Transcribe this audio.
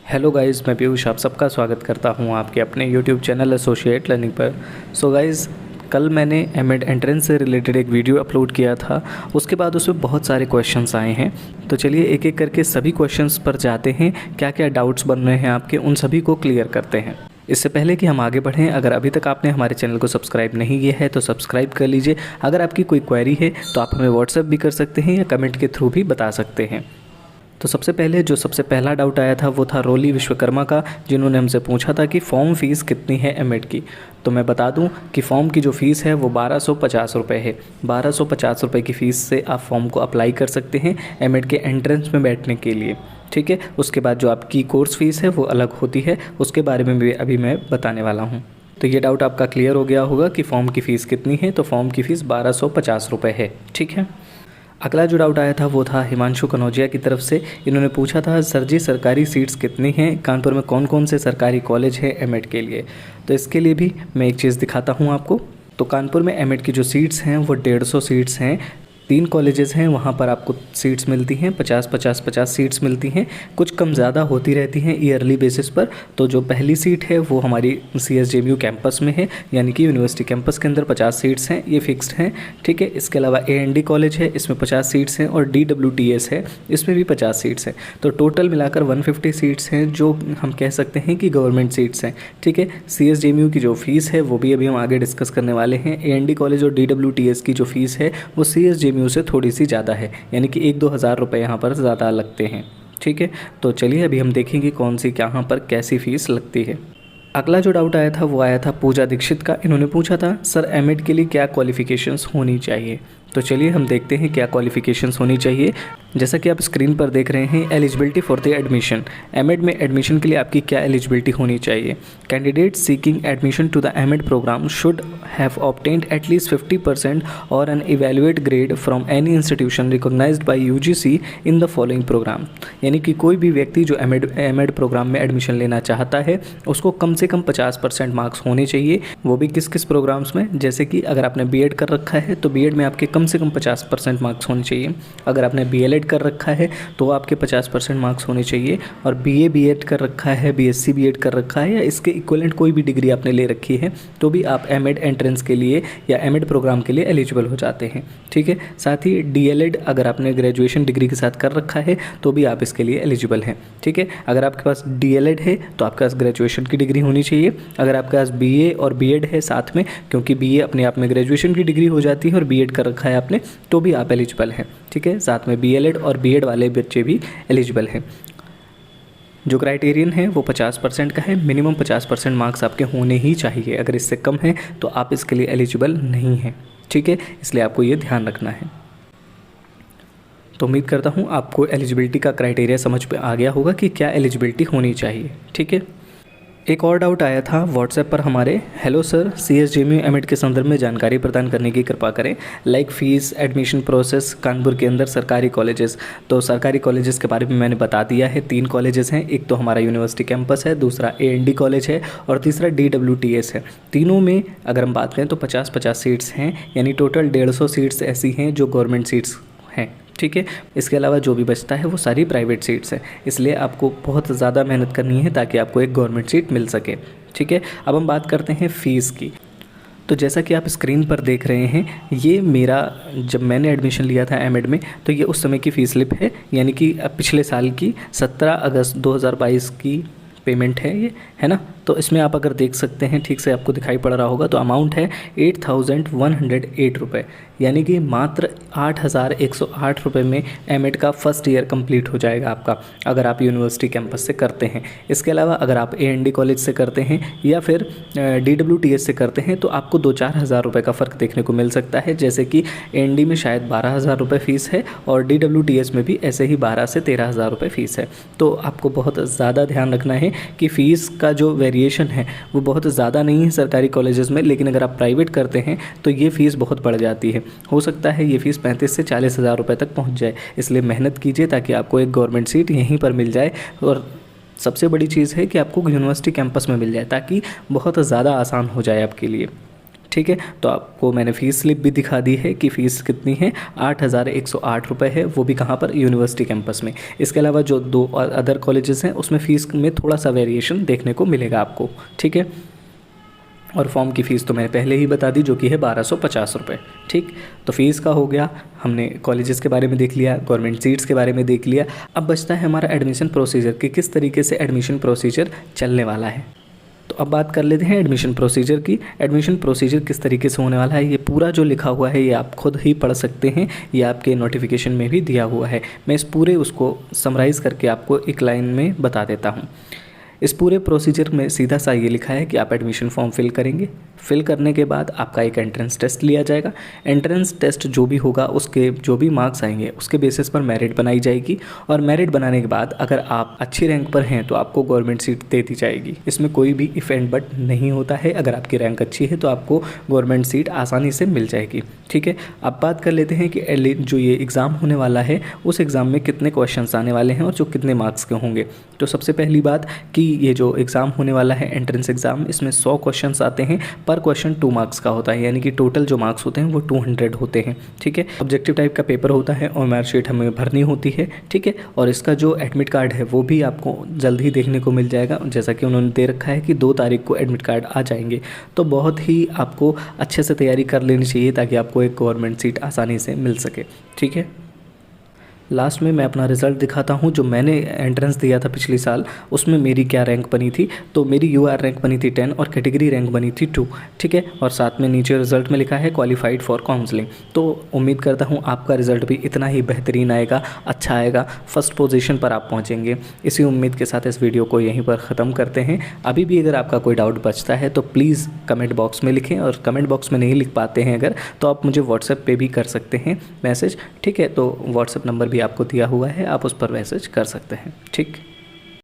Hello guys, मैं पीयूष आप सबका स्वागत करता हूं आपके अपने यूट्यूब चैनल एसोसिएट लर्निंग पर। सो गाइस, कल मैंने एमएड एंट्रेंस से रिलेटेड एक वीडियो अपलोड किया था। उसके बाद उसमें बहुत सारे क्वेश्चंस आए हैं, तो चलिए एक एक करके सभी क्वेश्चंस पर जाते हैं। क्या क्या डाउट्स बन रहे हैं आपके, उन सभी को क्लियर करते हैं। इससे पहले कि हम आगे बढ़ें, अगर अभी तक आपने हमारे चैनल को सब्सक्राइब नहीं किया है तो सब्सक्राइब कर लीजिए। अगर आपकी कोई क्वेरी है तो आप हमें व्हाट्सएप भी कर सकते हैं या कमेंट के थ्रू भी बता सकते हैं। तो सबसे पहला डाउट आया था वो था रोली विश्वकर्मा का, जिन्होंने हमसे पूछा था कि फॉर्म फ़ीस कितनी है एमएड की। तो मैं बता दूं कि फ़ॉर्म की जो फ़ीस है वो 1250 रुपये है। 1250 रुपये की फ़ीस से आप फॉर्म को अप्लाई कर सकते हैं एमएड के एंट्रेंस में बैठने के लिए। ठीक है, उसके बाद जो आपकी कोर्स फ़ीस है वो अलग होती है, उसके बारे में भी अभी मैं बताने वाला हूँ। तो ये डाउट आपका क्लियर हो गया होगा कि फ़ॉर्म की फ़ीस कितनी है। तो फॉर्म की फ़ीस 1250 रुपये है। ठीक है, अगला जो डाउट आया था वो था हिमांशु कनौजिया की तरफ से। इन्होंने पूछा था सर जी, सरकारी सीट्स कितनी हैं, कानपुर में कौन कौन से सरकारी कॉलेज हैं एमएड के लिए। तो इसके लिए भी मैं एक चीज़ दिखाता हूँ आपको। तो कानपुर में एमएड की जो सीट्स हैं वो 150 सीट्स हैं। 3 कॉलेजेस हैं, वहाँ पर आपको सीट्स मिलती हैं 50-50-50 सीट्स मिलती हैं। कुछ कम ज़्यादा होती रहती हैं ईयरली बेसिस पर। तो जो पहली सीट है वो हमारी CSJMU कैंपस में है, यानी कि यूनिवर्सिटी कैंपस के अंदर 50 सीट्स हैं, ये फिक्स्ड हैं। ठीक है, इसके अलावा AND कॉलेज है, इसमें 50 सीट्स हैं, और DWTS है, इसमें भी 50 सीट्स हैं। तो टोटल मिलाकर 150 सीट्स हैं, जो हम कह सकते हैं कि गवर्नमेंट सीट्स हैं। ठीक है, CSJMU की जो फ़ीस है वो भी अभी हम आगे डिस्कस करने वाले हैं। AND कॉलेज और DWTS की जो फ़ीस है वो CSJMU से थोड़ी सी ज़्यादा है, यानी कि 1-2 हज़ार रुपये यहाँ पर ज़्यादा लगते हैं। ठीक है, तो चलिए अभी हम देखेंगे कौन सी यहाँ पर कैसी फ़ीस लगती है। अगला जो डाउट आया था वो आया था पूजा दीक्षित का। इन्होंने पूछा था सर एमएड के लिए क्या क्वालिफ़िकेशंस होनी चाहिए। तो चलिए हम देखते हैं क्या क्वालिफ़िकेशंस होनी चाहिए। जैसा कि आप स्क्रीन पर देख रहे हैं, eligibility for the admission. M Ed में एडमिशन के लिए आपकी क्या एलिजिबिलिटी होनी चाहिए। Candidate seeking admission to the M Ed programme should have obtained at least 50% और an evaluate grade from any institution recognised by UGC in the following programme. यानी कि कोई भी व्यक्ति जो एमएड प्रोग्राम में एडमिशन लेना चाहता है उसको कम से कम 50% मार्क्स होने चाहिए। वो भी किस किस प्रोग्राम्स में, जैसे कि अगर आपने बीएड कर रखा है तो बीएड में आपके कम से कम 50% मार्क्स होने चाहिए। अगर आपने बीएलएड कर रखा है तो आपके 50% मार्क्स होने चाहिए। और बीए बीएड कर रखा है, बीएससी बीएड कर रखा है, या इसके इक्विवेलेंट कोई भी डिग्री आपने ले रखी है तो भी आप एमएड एंट्रेंस के लिए या एमएड प्रोग्राम के लिए एलिजिबल हो जाते हैं। ठीक है, साथ ही डीएलएड अगर आपने ग्रेजुएशन डिग्री के साथ कर रखा है तो भी आप इसके लिए एलिजिबल हैं। ठीक है, अगर आपके पास डीएलएड है तो आपके पास ग्रेजुएशन की डिग्री होनी चाहिए। अगर आपके पास बीए और बीएड है साथ में, क्योंकि बीए अपने आप में ग्रेजुएशन की डिग्री हो जाती है, और बीएड कर रखा है आपने तो भी आप एलिजिबल हैं। ठीक है, साथ में बीएलएड और बीएड वाले बच्चे भी एलिजिबल हैं। जो क्राइटेरियन है वो 50% का है। मिनिमम 50% मार्क्स आपके होने ही चाहिए। अगर इससे कम है तो आप इसके लिए एलिजिबल नहीं हैं। ठीक है, इसलिए आपको ये ध्यान रखना है। तो उम्मीद करता हूँ आपको एलिजिबिलिटी का क्राइटेरिया समझ में आ गया होगा कि क्या एलिजिबिलिटी होनी चाहिए। ठीक है, एक और डाउट आया था व्हाट्सएप पर हमारे। हेलो सर, CSJMU एमएड के संदर्भ में जानकारी प्रदान करने की कृपा करें। Like fees, admission process, Kanpur के अंदर सरकारी कॉलेजेस। तो सरकारी कॉलेजेस के बारे में मैंने बता दिया है। 3 कॉलेजेस हैं, एक तो हमारा यूनिवर्सिटी कैंपस है, दूसरा AND कॉलेज है, और तीसरा DWTS है। तीनों में अगर हम बात करें तो 50-50 सीट्स हैं, यानी टोटल 150 सीट्स ऐसी हैं जो गवर्नमेंट सीट्स हैं। ठीक है, इसके अलावा जो भी बचता है वो सारी प्राइवेट सीट्स हैं। इसलिए आपको बहुत ज़्यादा मेहनत करनी है ताकि आपको एक गवर्नमेंट सीट मिल सके। ठीक है, अब हम बात करते हैं फ़ीस की। तो जैसा कि आप स्क्रीन पर देख रहे हैं, ये मेरा जब मैंने एडमिशन लिया था एमएड में तो ये उस समय की फ़ीस स्लिप है, यानी कि पिछले साल की 17 अगस्त 2022 की पेमेंट है ये, है ना। तो इसमें आप अगर देख सकते हैं, ठीक से आपको दिखाई पड़ रहा होगा, तो अमाउंट है 8108 रुपये, यानी कि मात्र 8108 रुपये में एमएड का फर्स्ट ईयर कंप्लीट हो जाएगा आपका, अगर आप यूनिवर्सिटी कैंपस से करते हैं। इसके अलावा अगर आप AND कॉलेज से करते हैं या फिर DWTS से करते हैं तो आपको 2-4 हज़ार रुपये का फ़र्क देखने को मिल सकता है। जैसे कि AND में शायद 12,000 रुपये फ़ीस है और DWTS में भी ऐसे ही 12 से 13 हज़ार रुपये फ़ीस है। तो आपको बहुत ज़्यादा ध्यान रखना है कि फ़ीस का जो वेरिएशन है वो बहुत ज़्यादा नहीं है सरकारी कॉलेजेस में, लेकिन अगर आप प्राइवेट करते हैं तो ये फ़ीस बहुत बढ़ जाती है। हो सकता है ये फ़ीस 35 से 40 हज़ार रुपये तक पहुंच जाए। इसलिए मेहनत कीजिए ताकि आपको एक गवर्नमेंट सीट यहीं पर मिल जाए, और सबसे बड़ी चीज़ है कि आपको यूनिवर्सिटी कैंपस में मिल जाए ताकि बहुत ज़्यादा आसान हो जाए आपके लिए। ठीक है। तो आपको मैंने फ़ीस स्लिप भी दिखा दी है कि फ़ीस कितनी है, 8,108 रुपये है, वो भी कहाँ पर, यूनिवर्सिटी कैंपस में। इसके अलावा जो 2 अदर कॉलेजेस हैं उसमें फ़ीस में थोड़ा सा वेरिएशन देखने को मिलेगा आपको, ठीक है। और फॉर्म की फ़ीस तो मैंने पहले ही बता दी, जो कि है 1250 रुपये, ठीक। तो फ़ीस का हो गया, हमने कॉलेजेस के बारे में देख लिया, गवर्नमेंट सीट्स के बारे में देख लिया। अब बचता है हमारा एडमिशन प्रोसीजर कि किस तरीके से एडमिशन प्रोसीजर चलने वाला है। तो अब बात कर लेते हैं एडमिशन प्रोसीजर की। एडमिशन प्रोसीजर किस तरीके से होने वाला है, ये पूरा जो लिखा हुआ है ये आप खुद ही पढ़ सकते हैं, ये आपके नोटिफिकेशन में भी दिया हुआ है। मैं इस पूरे उसको समराइज़ करके आपको एक लाइन में बता देता हूँ। इस पूरे प्रोसीजर में सीधा सा ये लिखा है कि आप एडमिशन फॉर्म फिल करेंगे, फिल करने के बाद आपका एक एंट्रेंस टेस्ट लिया जाएगा। एंट्रेंस टेस्ट जो भी होगा उसके जो भी मार्क्स आएंगे उसके बेसिस पर मेरिट बनाई जाएगी, और मेरिट बनाने के बाद अगर आप अच्छी रैंक पर हैं तो आपको गवर्नमेंट सीट दे दी जाएगी। इसमें कोई भी इफ़ एंड बट नहीं होता है, अगर आपकी रैंक अच्छी है तो आपको गवर्नमेंट सीट आसानी से मिल जाएगी, ठीक है। अब बात कर लेते हैं कि जो ये एग्ज़ाम होने वाला है उस एग्ज़ाम में कितने क्वेश्चन आने वाले हैं और जो कितने मार्क्स के होंगे। तो सबसे पहली बात कि ये जो एग्ज़ाम होने वाला है एंट्रेंस एग्ज़ाम, इसमें 100 क्वेश्चंस आते हैं, पर क्वेश्चन 2 मार्क्स का होता है, यानी कि टोटल जो मार्क्स होते हैं वो 200 होते हैं, ठीक है। ऑब्जेक्टिव टाइप का पेपर होता है और मार्कशीट हमें भरनी होती है, ठीक है। और इसका जो एडमिट कार्ड है वो भी आपको जल्द ही देखने को मिल जाएगा, जैसा कि उन्होंने दे रखा है कि 2 तारीख को एडमिट कार्ड आ जाएंगे। तो बहुत ही आपको अच्छे से तैयारी कर लेनी चाहिए ताकि आपको एक गवर्नमेंट सीट आसानी से मिल सके, ठीक है। लास्ट में मैं अपना रिज़ल्ट दिखाता हूँ। जो मैंने एंट्रेंस दिया था पिछले साल उसमें मेरी क्या रैंक बनी थी, तो मेरी यूआर रैंक बनी थी 10 और कैटेगरी रैंक बनी थी 2, ठीक है। और साथ में नीचे रिज़ल्ट में लिखा है क्वालिफाइड फॉर काउंसलिंग। तो उम्मीद करता हूँ आपका रिज़ल्ट भी इतना ही बेहतरीन आएगा, अच्छा आएगा, फर्स्ट पोजीशन पर आप पहुँचेंगे। इसी उम्मीद के साथ इस वीडियो को यहीं पर ख़त्म करते हैं। अभी भी अगर आपका कोई डाउट बचता है तो प्लीज़ कमेंट बॉक्स में लिखें, और कमेंट बॉक्स में नहीं लिख पाते हैं अगर, तो आप मुझे व्हाट्सएप पे भी कर सकते हैं मैसेज, ठीक है। तो व्हाट्सएप नंबर भी आपको दिया हुआ है, आप उस पर मैसेज कर सकते हैं, ठीक।